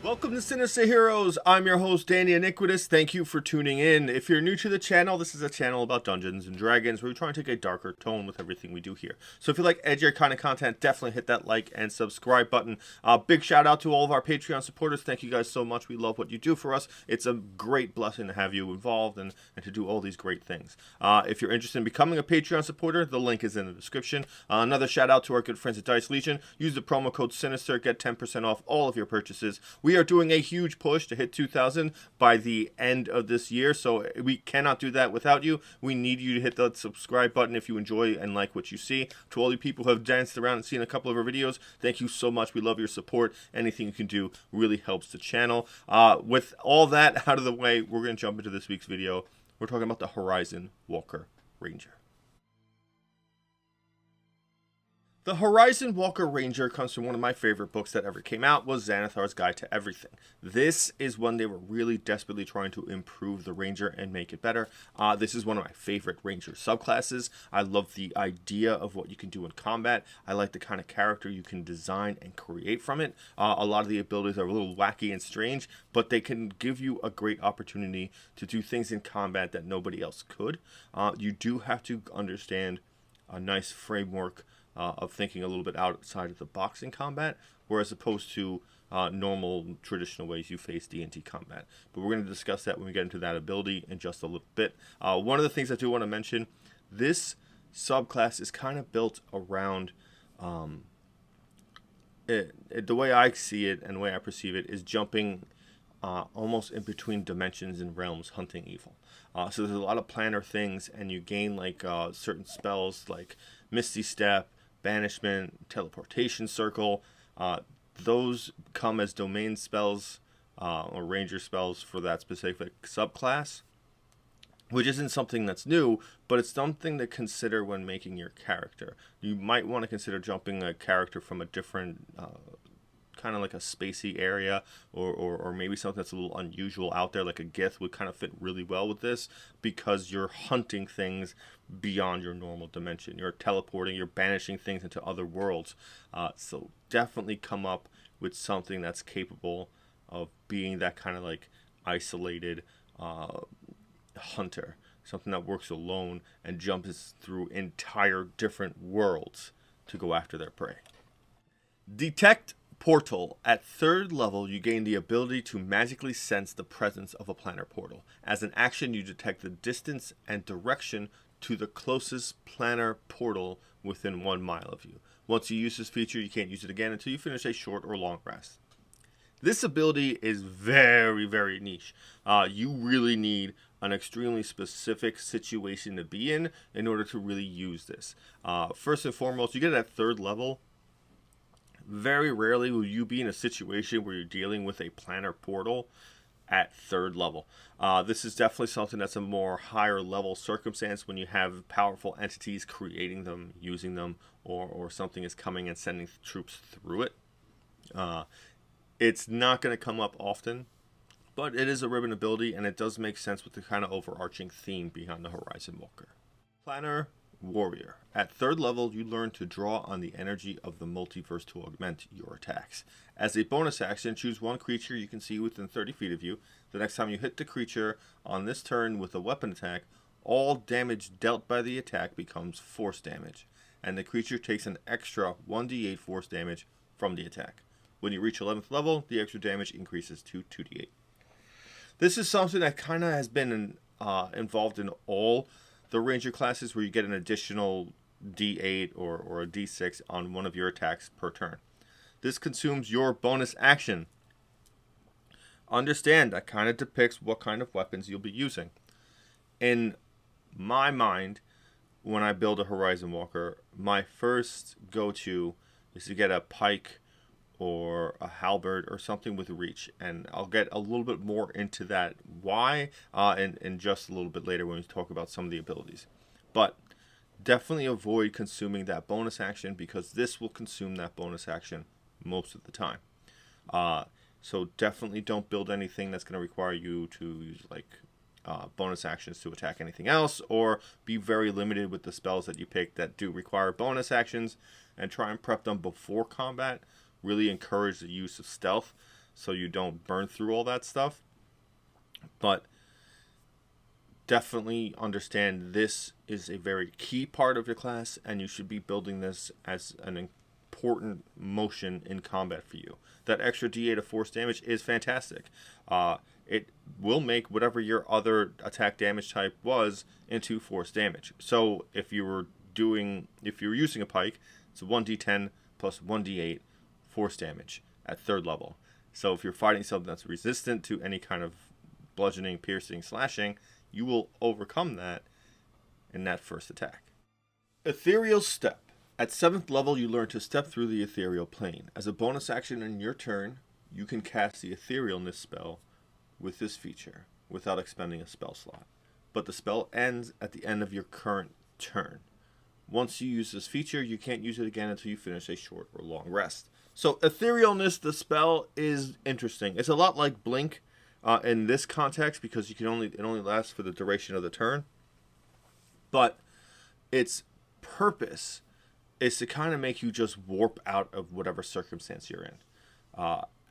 Welcome to Sinister Heroes. I'm your host, Danny Iniquitous. Thank you for tuning in. If you're new to the channel, this is a channel about Dungeons and Dragons where we try and take a darker tone with everything we do here. So if you like edgier kind of content, definitely hit that like and subscribe button. Big shout out to all of our Patreon supporters. Thank you guys so much. We love what you do for us. It's a great blessing to have you involved and to do all these great things. If you're interested in becoming a Patreon supporter, the link is in the description. Another shout out to our good friends at Dice Legion. Use the promo code Sinister, get 10% off all of your purchases. We are doing a huge push to hit 2,000 by the end of this year, so we cannot do that without you. We need you to hit the subscribe button if you enjoy and like what you see. To all you people who have danced around and seen a couple of our videos, thank you so much. We love your support. Anything you can do really helps the channel. With all that out of the way, we're going to jump into this week's video. We're talking about the Horizon Walker Ranger. The Horizon Walker Ranger comes from one of my favorite books that ever came out, was Xanathar's Guide to Everything. This is when they were really desperately trying to improve the Ranger and make it better. This is one of my favorite Ranger subclasses. I love the idea of what you can do in combat. I like the kind of character you can design and create from it. A lot of the abilities are a little wacky and strange, but they can give you a great opportunity to do things in combat that nobody else could. You do have to understand a nice framework of thinking a little bit outside of the box in combat, whereas opposed to normal traditional ways you face D&D combat. But we're going to discuss that when we get into that ability in just a little bit. One of the things I do want to mention, this subclass is kind of built around the way I see it and the way I perceive it is jumping almost in between dimensions and realms, hunting evil. So there's a lot of planner things, and you gain like certain spells like Misty Step, Banishment, Teleportation Circle. Those come as domain spells or ranger spells for that specific subclass, which isn't something that's new, but it's something to consider when making your character. You might want to consider jumping a character from a different kind of like a spacey area, or maybe something that's a little unusual out there, like a Gith would kind of fit really well with this, because you're hunting things beyond your normal dimension. You're teleporting, you're banishing things into other worlds. So definitely come up with something that's capable of being that kind of like isolated hunter, something that works alone and jumps through entire different worlds to go after their prey. Detect Portal. At 3rd level, you gain the ability to magically sense the presence of a planar portal. As an action, you detect the distance and direction to the closest planar portal within 1 mile of you. Once you use this feature, you can't use it again until you finish a short or long rest. This ability is very, very niche. You really need an extremely specific situation to be in order to really use this. First and foremost, you get it at 3rd level. Very rarely will you be in a situation where you're dealing with a planar portal at 3rd level. This is definitely something that's a more higher level circumstance when you have powerful entities creating them, using them, or something is coming and sending troops through it. It's not going to come up often, but it is a ribbon ability, and it does make sense with the kind of overarching theme behind the Horizon Walker. Planar Warrior. At 3rd level, you learn to draw on the energy of the multiverse to augment your attacks. As a bonus action, choose one creature you can see within 30 feet of you. The next time you hit the creature on this turn with a weapon attack, all damage dealt by the attack becomes force damage, and the creature takes an extra 1d8 force damage from the attack. When you reach 11th level, the extra damage increases to 2d8. This is something that kind of has been involved in all the ranger classes, where you get an additional d8 or a d6 on one of your attacks per turn. This consumes your bonus action. Understand that kind of depicts what kind of weapons you'll be using. In my mind, when I build a Horizon Walker, my first go-to is to get a pike or a halberd or something with reach, and I'll get a little bit more into that why in just a little bit later when we talk about some of the abilities. But definitely avoid consuming that bonus action, because this will consume that bonus action most of the time. So definitely don't build anything that's going to require you to use like bonus actions to attack anything else, or be very limited with the spells that you pick that do require bonus actions, and try and prep them before combat. Really encourage the use of stealth. so you don't burn through all that stuff. But definitely understand this is a very key part of your class, and you should be building this as an important motion in combat for you. That extra D8 of force damage is fantastic. It will make whatever your other attack damage type was into force damage. So if you're using a pike, it's 1d10 plus 1d8 force damage at 3rd level. So if you're fighting something that's resistant to any kind of bludgeoning, piercing, slashing, you will overcome that in that first attack. Ethereal Step. At 7th level, you learn to step through the ethereal plane. As a bonus action in your turn, you can cast the etherealness spell with this feature without expending a spell slot. But the spell ends at the end of your current turn. Once you use this feature, you can't use it again until you finish a short or long rest. So etherealness, the spell, is interesting. It's a lot like Blink in this context, because it only lasts for the duration of the turn. But its purpose is to kind of make you just warp out of whatever circumstance you're in.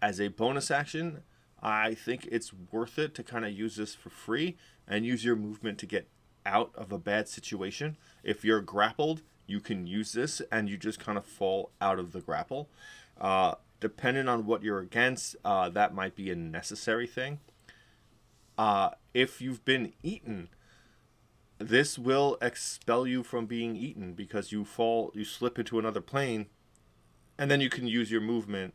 As a bonus action, I think it's worth it to kind of use this for free and use your movement to get out of a bad situation. If you're grappled, you can use this and you just kind of fall out of the grapple. Depending on what you're against, that might be a necessary thing. If you've been eaten, this will expel you from being eaten, because you slip into another plane, and then you can use your movement.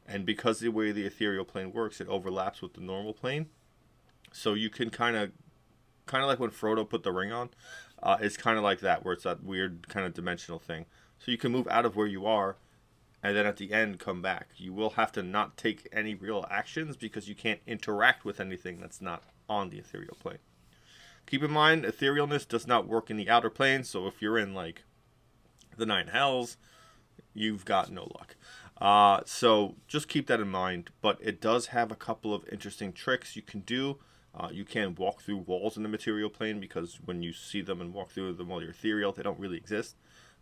And because the way the ethereal plane works, it overlaps with the normal plane. So you can kind of like when Frodo put the ring on. It's kind of like that, where it's that weird kind of dimensional thing. So you can move out of where you are, and then at the end come back. You will have to not take any real actions, because you can't interact with anything that's not on the ethereal plane. Keep in mind, etherealness does not work in the outer plane, so if you're in like the 9 hells, you've got no luck. So just keep that in mind. But it does have a couple of interesting tricks you can do. You can walk through walls in the material plane, because when you see them and walk through them while you're ethereal, they don't really exist.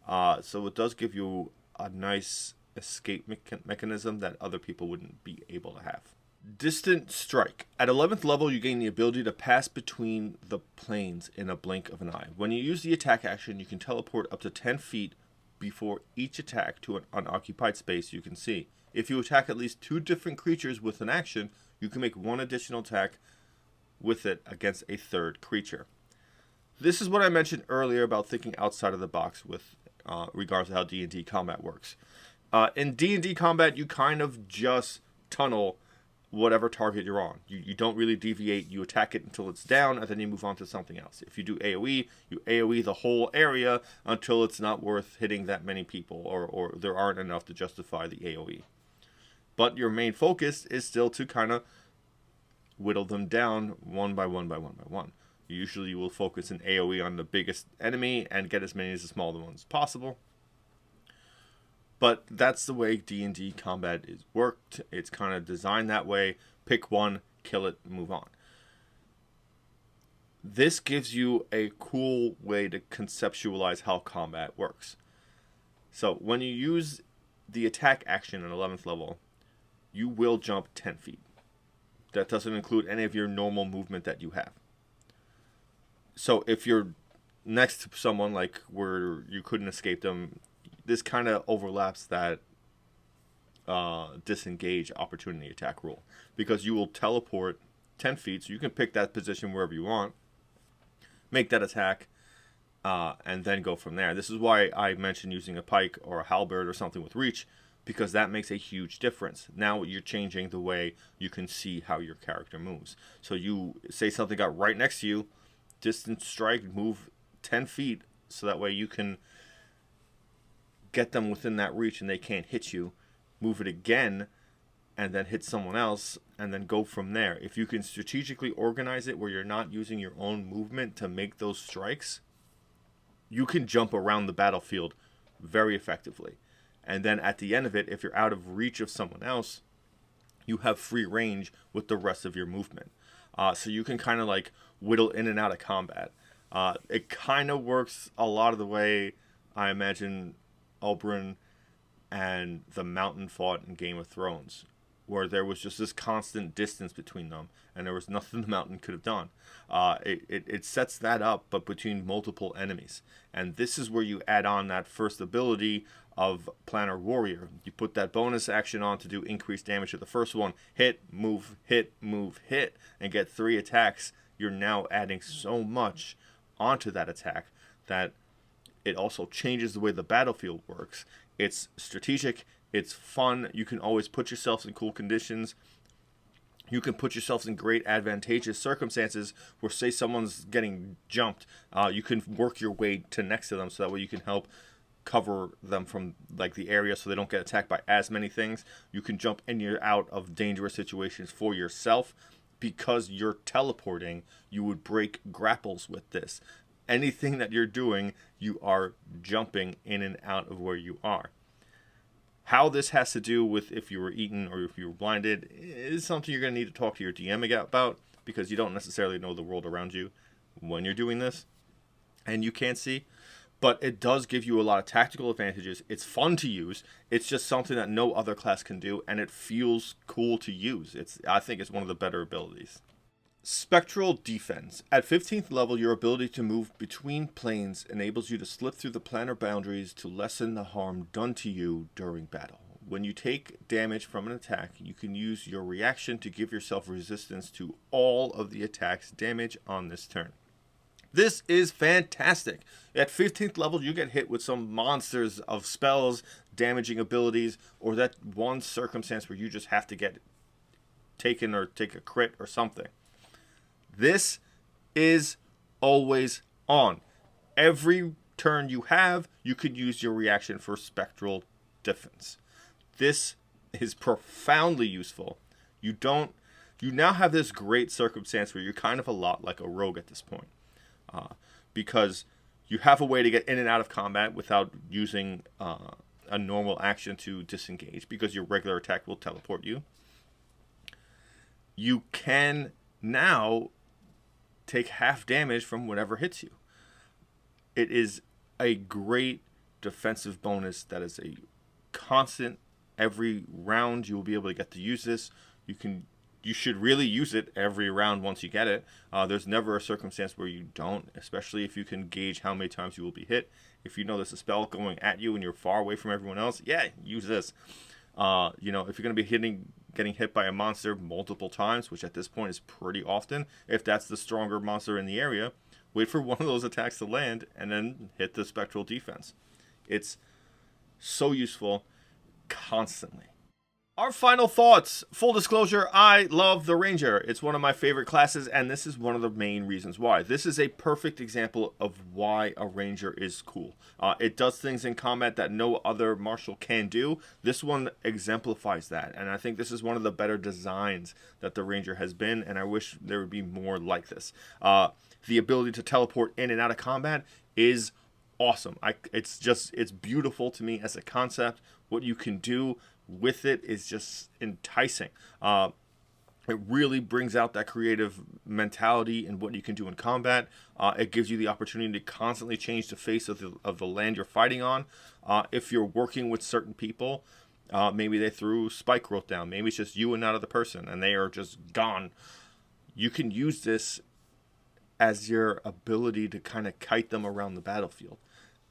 So it does give you a nice escape mechanism that other people wouldn't be able to have. Distant Strike. At 11th level, you gain the ability to pass between the planes in a blink of an eye. When you use the attack action, you can teleport up to 10 feet before each attack to an unoccupied space you can see. If you attack at least 2 different creatures with an action, you can make 1 additional attack with it against a 3rd creature. This is what I mentioned earlier about thinking outside of the box with regards to how D&D combat works. In D&D combat, you kind of just tunnel whatever target you're on. You don't really deviate. You attack it until it's down, and then you move on to something else. If you do AoE, you AoE the whole area until it's not worth hitting that many people, or there aren't enough to justify the AoE. But your main focus is still to kind of whittle them down one by one by one by one. Usually you will focus an AoE on the biggest enemy and get as many as the smaller ones as possible. But that's the way D&D combat is worked. It's kind of designed that way. Pick one, kill it, move on. This gives you a cool way to conceptualize how combat works. So when you use the attack action at 11th level, you will jump 10 feet. That doesn't include any of your normal movement that you have. So if you're next to someone like where you couldn't escape them, this kind of overlaps that disengage opportunity attack rule, because you will teleport 10 feet, so you can pick that position wherever you want, make that attack, and then go from there. This is why I mentioned using a pike or a halberd or something with reach, because that makes a huge difference. Now you're changing the way you can see how your character moves. So you say something got right next to you, distant strike, move 10 feet, so that way you can get them within that reach and they can't hit you. Move it again and then hit someone else, and then go from there. If you can strategically organize it where you're not using your own movement to make those strikes, you can jump around the battlefield very effectively. And then at the end of it, if you're out of reach of someone else, you have free range with the rest of your movement. So you can kind of like whittle in and out of combat. It kind of works a lot of the way I imagine Oberyn and the Mountain fought in Game of Thrones. where there was just this constant distance between them, and there was nothing the mountain could have done. It sets that up, but between multiple enemies. And this is where you add on that first ability of Planner Warrior. You put that bonus action on to do increased damage to the first one. Hit, move, hit, and get 3 attacks. You're now adding so much onto that attack that it also changes the way the battlefield works. It's strategic. It's fun. You can always put yourselves in cool conditions. You can put yourselves in great advantageous circumstances where, say, someone's getting jumped. You can work your way to next to them, so that way you can help cover them from like the area so they don't get attacked by as many things. You can jump in and out of dangerous situations for yourself. Because you're teleporting, you would break grapples with this. Anything that you're doing, you are jumping in and out of where you are. How this has to do with if you were eaten or if you were blinded is something you're going to need to talk to your DM about, because you don't necessarily know the world around you when you're doing this, and you can't see. But it does give you a lot of tactical advantages. It's fun to use. It's just something that no other class can do, and it feels cool to use. I think it's one of the better abilities. Spectral Defense. At 15th level, your ability to move between planes enables you to slip through the planar boundaries to lessen the harm done to you during battle. When you take damage from an attack, you can use your reaction to give yourself resistance to all of the attack's damage on this turn. This is fantastic. At 15th level, you get hit with some monsters of spells, damaging abilities, or that one circumstance where you just have to get taken or take a crit or something. This is always on. Every turn you have, you could use your reaction for Spectral Defense. This is profoundly useful. You now have this great circumstance where you're kind of a lot like a rogue at this point. Because you have a way to get in and out of combat without using a normal action to disengage, because your regular attack will teleport you. You can now take half damage from whatever hits you. It is a great defensive bonus that is a constant. Every round you will be able to get to use this. You should really use it every round once you get it. There's never a circumstance where you don't, especially if you can gauge how many times you will be hit. If you know there's a spell going at you and you're far away from everyone else, yeah, use this. If you're going to be getting hit by a monster multiple times, which at this point is pretty often, if that's the stronger monster in the area, wait for one of those attacks to land and then hit the Spectral Defense. It's so useful constantly. Our final thoughts. Full disclosure, I love the Ranger. It's one of my favorite classes, and this is one of the main reasons why. This is a perfect example of why a Ranger is cool. It does things in combat that no other martial can do. This one exemplifies that, and I think this is one of the better designs that the Ranger has been, and I wish there would be more like this. The ability to teleport in and out of combat is awesome. It's beautiful to me as a concept. What you can do with it is just enticing. It really brings out that creative mentality in what you can do in combat. It gives you the opportunity to constantly change the face of the land you're fighting on. If you're working with certain people, maybe they threw spike growth down. Maybe it's just you and not other person, and they are just gone. You can use this as your ability to kind of kite them around the battlefield.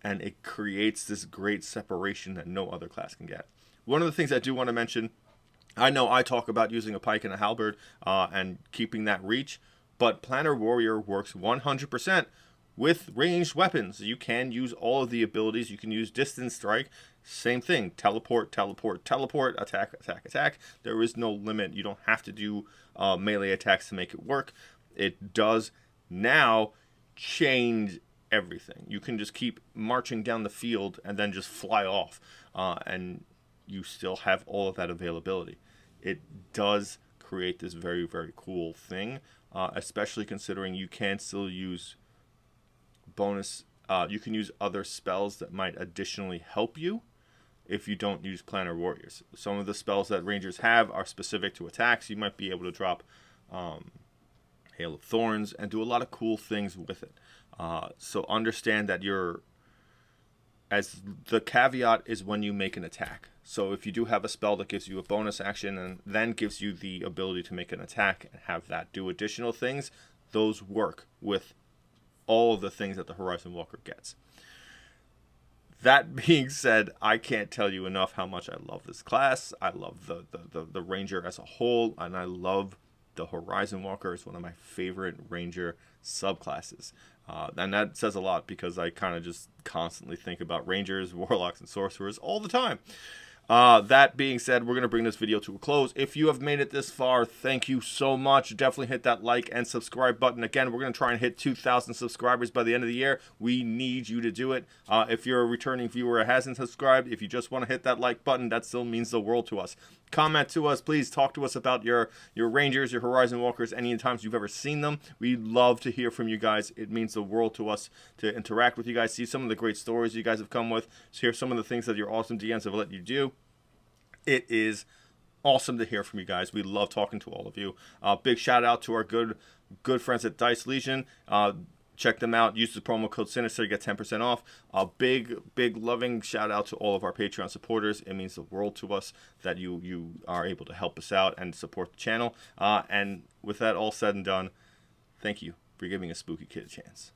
And it creates this great separation that no other class can get. One of the things I do want to mention, I know I talk about using a pike and a halberd and keeping that reach, but Planner Warrior works 100% with ranged weapons. You can use all of the abilities. You can use distance strike. Same thing. Teleport, teleport, teleport, attack, attack, attack. There is no limit. You don't have to do melee attacks to make it work. It does now change everything. You can just keep marching down the field and then just fly off. And you still have all of that availability. It does create this very, very cool thing, especially considering you can still use bonus. You can use other spells that might additionally help you if you don't use Planner Warriors. Some of the spells that Rangers have are specific to attacks. You might be able to drop Hail of Thorns and do a lot of cool things with it. So understand that as the caveat is when you make an attack. So if you do have a spell that gives you a bonus action and then gives you the ability to make an attack and have that do additional things, those work with all of the things that the Horizon Walker gets. That being said, I can't tell you enough how much I love this class. I love the Ranger as a whole, and I love the Horizon Walker. It's one of my favorite Ranger subclasses. And that says a lot because I kind of just constantly think about Rangers, Warlocks, and Sorcerers all the time. That being said, we're going to bring this video to a close. If you have made it this far, thank you so much. Definitely hit that like and subscribe button. Again, we're going to try and hit 2,000 subscribers by the end of the year. We need you to do it. If you're a returning viewer who hasn't subscribed, if you just want to hit that like button, that still means the world to us. Comment to us, please. Talk to us about your Rangers, your Horizon Walkers, any times you've ever seen them. We love to hear from you guys. It means the world to us to interact with you guys, see some of the great stories you guys have come with, hear some of the things that your awesome DMs have let you do. It is awesome to hear from you guys. We love talking to all of you. Big shout out to our good friends at Dice Legion. Check them out. Use the promo code Sinister to get 10% off. A big loving shout out to all of our Patreon supporters. It means the world to us that you are able to help us out and support the channel. And with that all said and done, thank you for giving a spooky kid a chance.